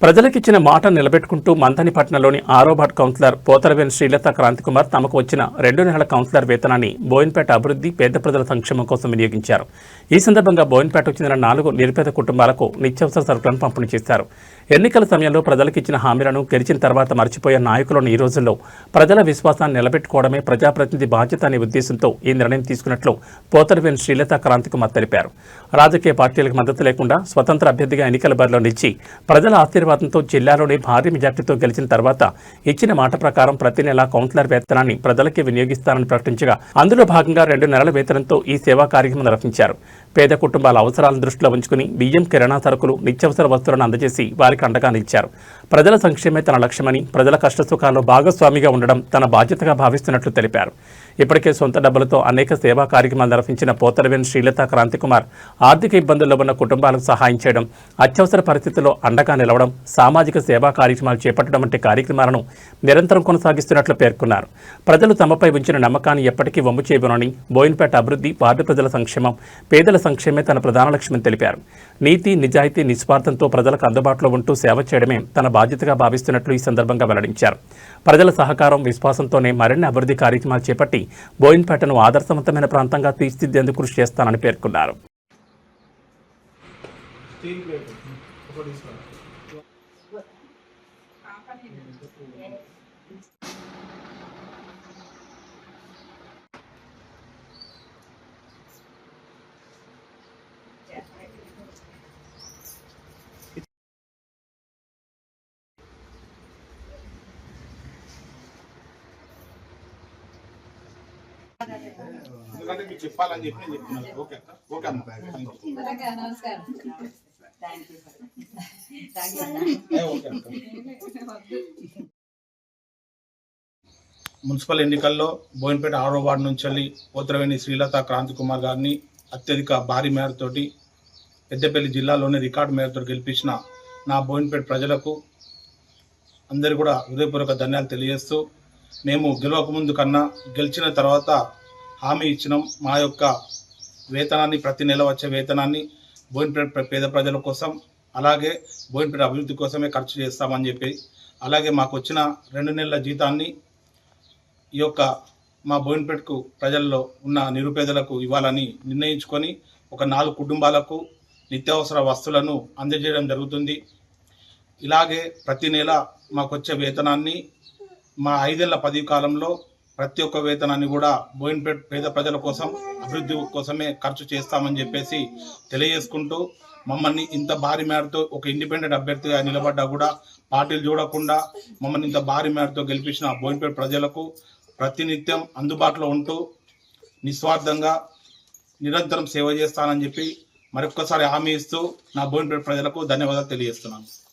ప్రజలకిచ్చిన మాట నిలబెట్టుకుంటూ మంథనిపట్నంలోని 6వ ward councillor Potharaveni Srilatha Kranthi Kumar తమకు వచ్చిన 2 నెలల కౌన్సిలర్ వేతనాన్ని బోయిన్పేట అభివృద్ధి పేద ప్రజల సంక్షేమం కోసం వినియోగించారు. ఈ సందర్భంగా బోయిన్పేటకు చెందిన 4 నిరుపేద కుటుంబాలకు నిత్యావసర సరుకులను పంపిణీ చేశారు. ఎన్నికల సమయంలో ప్రజలకిచ్చిన హామీలను గెలిచిన తర్వాత మర్చిపోయే నాయకులను ఈ రోజుల్లో ప్రజల విశ్వాసాన్ని నిలబెట్టుకోవడమే ప్రజాప్రతినిధి బాధ్యత అనే ఉద్దేశంతో ఈ నిర్ణయం తీసుకున్నట్లు పోతరవేణి శ్రీలత క్రాంతికుమార్ తెలిపారు. రాజకీయ పార్టీలకు మద్దతు లేకుండా స్వతంత్ర అభ్యర్థిగా ఎన్నికల బరిలో నిలిచి ప్రజల ఆశీర్వాదంతో జిల్లాలోని భారీ మెజార్టీతో గెలిచిన తర్వాత ఇచ్చిన మాట ప్రకారం ప్రతి నెల కౌన్సిలర్ వేతనాన్ని ప్రజలకే వినియోగిస్తానని ప్రకటించగా అందులో భాగంగా 2 నెలల వేతనంతో ఈ సేవా కార్యక్రమం నిర్వహించారు. పేద కుటుంబాల అవసరాలను దృష్టిలో ఉంచుకుని బియ్యం, కిరాణా సరుకులు, నిత్యావసర వస్తువులను అందజేసి వారికి అండగా నిలిచారు. ప్రజల సంక్షేమే తన లక్ష్యమని, ప్రజల కష్టసుఖాల్లో భాగస్వామిగా ఉండడం తన బాధ్యతగా భావిస్తున్నట్లు తెలిపారు. ఇప్పటికే సొంత డబ్బులతో అనేక సేవా కార్యక్రమాలు నిర్వహించిన పోతరవేణి శ్రీలత క్రాంతికుమార్ ఆర్థిక ఇబ్బందుల్లో ఉన్న కుటుంబాలకు సహాయం చేయడం, అత్యవసర పరిస్థితుల్లో అండగా నిలవడం, సామాజిక సేవా కార్యక్రమాలు చేపట్టడం వంటి కార్యక్రమాలను నిరంతరం కొనసాగిస్తున్నట్లు పేర్కొన్నారు. ప్రజలు తమపై ఉంచిన నమ్మకాన్ని ఎప్పటికీ వమ్ము చేయబోనని, బోయిన్పేట అభివృద్ధి, వార్డు ప్రజల సంక్షేమం, పేదల సంక్షేమే తన ప్రధాన లక్ష్యమని తెలిపారు. నీతి, నిజాయితీ, నిస్వార్థంతో ప్రజలకు అందుబాటులో ఉంటూ సేవ చేయడమే తన బాధ్యతగా భావిస్తున్నట్లు ఈ సందర్భంగా వెల్లడించారు. ప్రజల సహకారం, విశ్వాసంతోనే మరిన్ని అభివృద్ధి కార్యక్రమాలు చేపట్టి బోయిన్పేటను ఆదర్శవంతమైన ప్రాంతంగా తీర్చిదిద్దేందుకు కృషి చేస్తానని పేర్కొన్నారు. ఎందుకంటే మీకు చెప్పాలని చెప్పి చెప్తున్నాను. ఓకే ఓకే అమ్మ. మున్సిపల్ ఎన్నికల్లో బోయిన్పేట 6వ వార్డు నుంచి వెళ్ళి పోతరవేణి శ్రీలత క్రాంతికుమార్ గారిని అత్యధిక భారీ మేరతోటి పెద్దపల్లి జిల్లాలోనే రికార్డు మేరతో గెలిపించిన నా బోయిన్పేట ప్రజలకు అందరూ కూడా హృదయపూర్వక ధన్యవాదాలు తెలియజేస్తూ, మేము గెలవక ముందు కన్నా గెలిచిన తర్వాత హామీ ఇచ్చినాం. మా యొక్క వేతనాన్ని, ప్రతి నెల వచ్చే వేతనాన్ని బోయిన్పేట పేద ప్రజల కోసం, అలాగే బోయిన్పేట అభివృద్ధి కోసమే ఖర్చు చేస్తామని చెప్పి, అలాగే మాకు వచ్చిన 2 నెలల జీతాన్ని ఈ యొక్క మా బోయిన్పేటకు ప్రజల్లో ఉన్న నిరుపేదలకు ఇవ్వాలని నిర్ణయించుకొని ఒక 4 కుటుంబాలకు నిత్యావసర వస్తువులను అందజేయడం జరుగుతుంది. ఇలాగే ప్రతి నెల మాకు వచ్చే వేతనాన్ని మా 5 ఏళ్ల పదవి కాలంలో ప్రతి ఒక్క వేతనాన్ని కూడా బోయిన్పేట పేద ప్రజల కోసం, అభివృద్ధి కోసమే ఖర్చు చేస్తామని చెప్పేసి తెలియజేసుకుంటూ, మమ్మల్ని ఇంత భారీ మేరతో ఒక ఇండిపెండెంట్ అభ్యర్థిగా నిలబడ్డా కూడా పార్టీలు చూడకుండా మమ్మల్ని ఇంత భారీ మేరతో గెలిపించిన బోయిన్పేట ప్రజలకు ప్రతినిత్యం అందుబాటులో ఉంటూ నిస్వార్థంగా నిరంతరం సేవ చేస్తానని చెప్పి మరొక్కసారి హామీ ఇస్తూ నా బోయిన్పేట ప్రజలకు ధన్యవాదాలు తెలియజేస్తున్నాను.